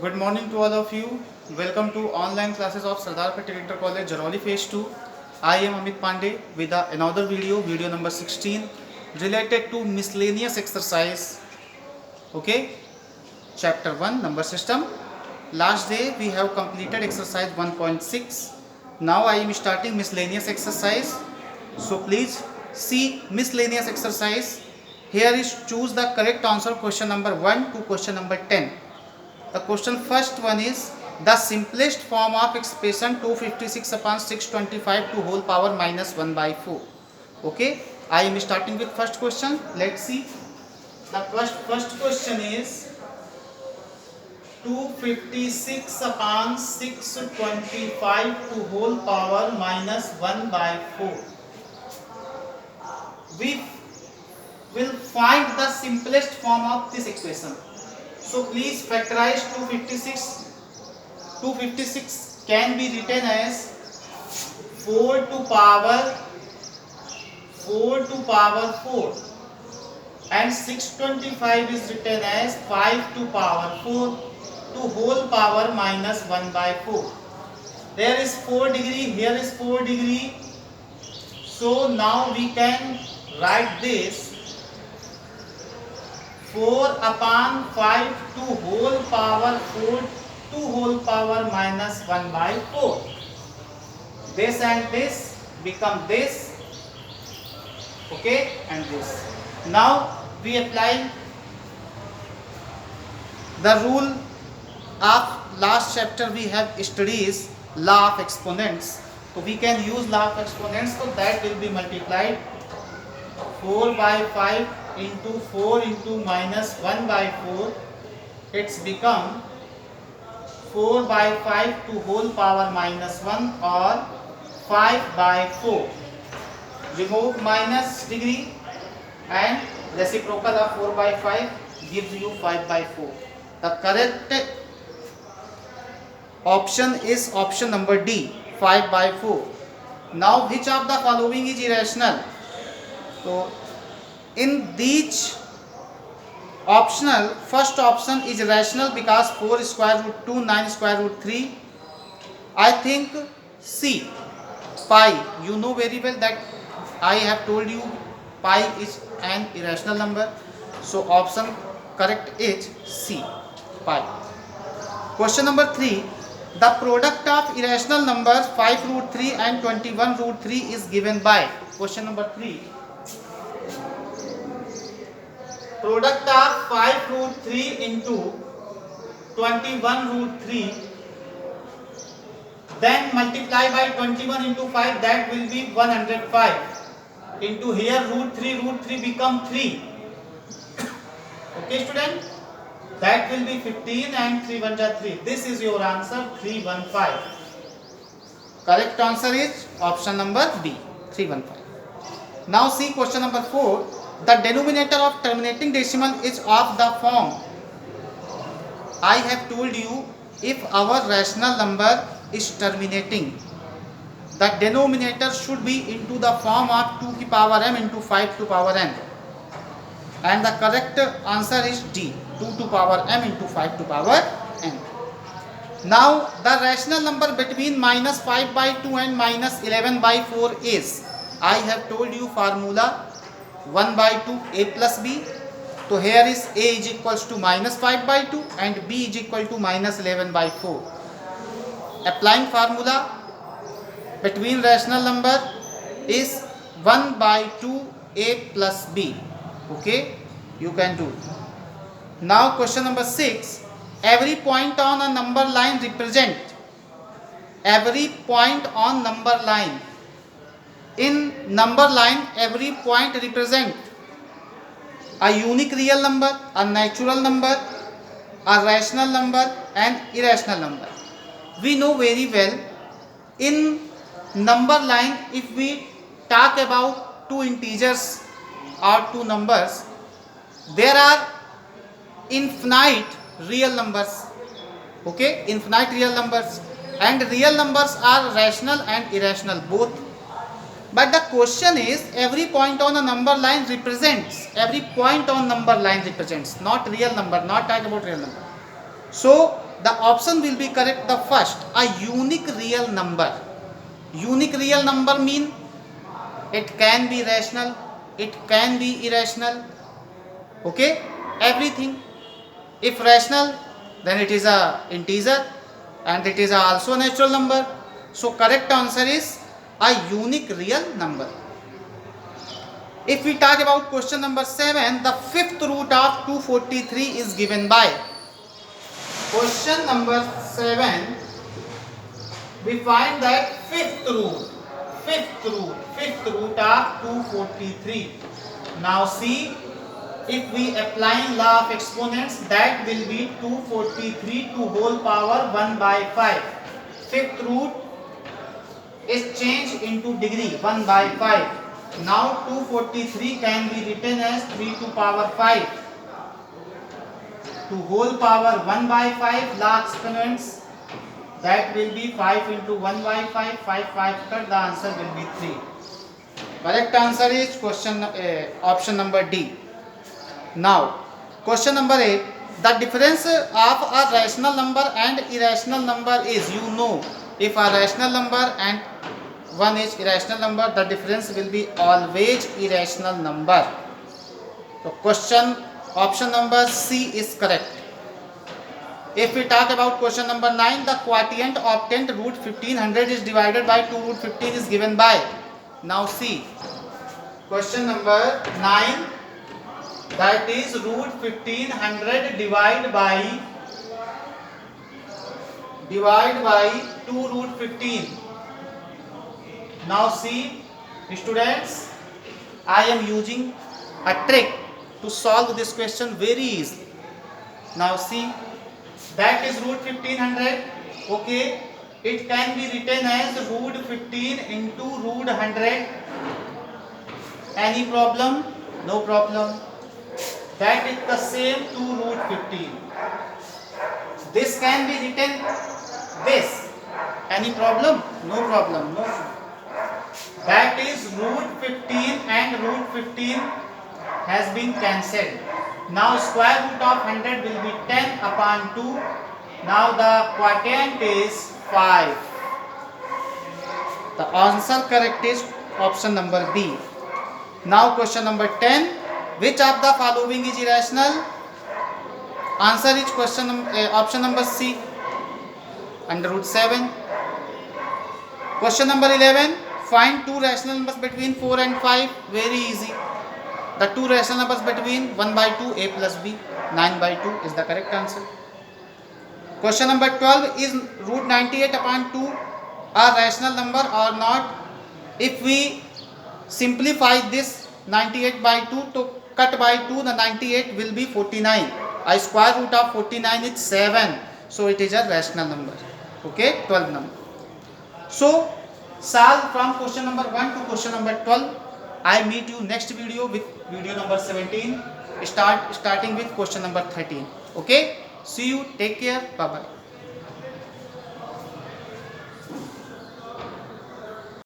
Good morning to all of you. Welcome to online classes of Sardar Patel Inter College, Jaroli Phase 2. I am Amit Pandey with another video number 16 related to miscellaneous exercise. Okay, chapter 1 number system. Last day we have completed exercise 1.6. Now I am starting miscellaneous exercise. So please see miscellaneous exercise. Here is choose the correct answer question number 1 to question number 10. The question first one is the simplest form of expression 256 upon 625 to whole power minus 1 by 4. Okay, I am starting with first question. Let's see. The first question is 256 upon 625 to whole power minus 1 by 4. We will find the simplest form of this equation. So please factorize 256. 256 can be written as 4 to power 4 and 625 is written as 5 to power 4 to whole power minus 1 by 4. There is 4 degree, here is 4 degree. So now we can write this 4 upon 5 to whole power 4 to whole power minus 1 by 4. This and this become this. Okay, and this. Now we apply the rule of last chapter we have studies law of exponents. So we can use law of exponents, so that will be multiplied 4 by 5 into 4 into minus 1 by 4. It's become 4 by 5 to whole power minus 1 or 5 by 4. Remove minus degree and reciprocal of 4 by 5 gives you 5 by 4. The correct option is option number D, 5 by 4. Now which of the following is irrational? So in these optional, first option is rational because 4 square root 2, 9 square root 3. I think C, pi. You know very well that I have told you pi is an irrational number. So option correct is C, pi. Question number 3. The product of irrational numbers 5 root 3 and 21 root 3 is given by. Question number 3. Product of 5 root 3 into 21 root 3, then multiply by 21 into 5, that will be 105. Into here root 3 become 3. Okay student, that will be 15 and 3 1 are 3. This is your answer, 315. Correct answer is option number B, 315. Now see question number 4. The denominator of terminating decimal is of the form. I have told you, if our rational number is terminating, the denominator should be into the form of 2 to power m into 5 to power n. And the correct answer is D, 2 to power m into 5 to power n. Now the rational number between minus 5 by 2 and minus 11 by 4 is, I have told you formula 1 by 2 a plus b. So here is a is equals to minus 5 by 2 and b is equal to minus 11 by 4. Applying formula between rational number is 1 by 2 a plus b. Okay, you can do. Now question number 6. Every point on a number line represent. Every point on number line. In number line, every point represent a unique real number, a natural number, a rational number and irrational number. We know very well in number line, if we talk about two integers or two numbers, there are infinite real numbers. Okay, infinite real numbers, and real numbers are rational and irrational both. But the question is, every point on a number line represents, every point on number line represents, not real number, not talk about real number. So The option will be correct. The first, a unique real number. Unique real number mean it can be rational, it can be irrational. Okay, everything. If rational, then it is a integer and it is also a natural number. So correct answer is a unique real number. If we talk about question number 7, the fifth root of 243 is given by. Question number 7, we find that fifth root of 243. Now see, if we apply law of exponents, that will be 243 to whole power 1 by 5. Fifth root is changed into degree 1 by 5. Now 243 can be written as 3 to power 5 to whole power 1 by 5 law exponents, that will be 5 into 1 by 5, 5 cut, the answer will be 3. Correct answer is option number D. Now question number 8, the difference of a rational number and irrational number is, if a rational number and one is irrational number, the difference will be always irrational number. So option number C is correct. If we talk about question number 9, the quotient obtained root 1500 is divided by 2 root 15 is given by. Now see, question number 9, that is root 1500 divided by 2 root 15. Now see students, I am using a trick to solve this question very easily. Now see, that is root 1500. Okay, it can be written as root 15 into root 100. Any problem? No problem. That is the same to root 15. This can be written this. Any problem? No problem. No. That is root 15 and root 15 has been cancelled. Now square root of 100 will be 10 upon 2. Now the quotient is 5. The answer correct is option number B. Now question number 10. Which of the following is irrational? Answer is option number C, under root 7. Question number 11. Find two rational numbers between 4 and 5. Very easy. The two rational numbers between 1 by 2, a plus b, 9 by 2 is the correct answer. Question number 12. Is root 98 upon 2 a rational number or not? If we simplify this 98 by 2 to cut by 2, the 98 will be 49. A square root of 49 is 7. So it is a rational number. Okay, 12 number. So solve from question number 1 to question number 12. I meet you next video with video number 17, starting with question number 13. Okay, see you, take care, bye bye.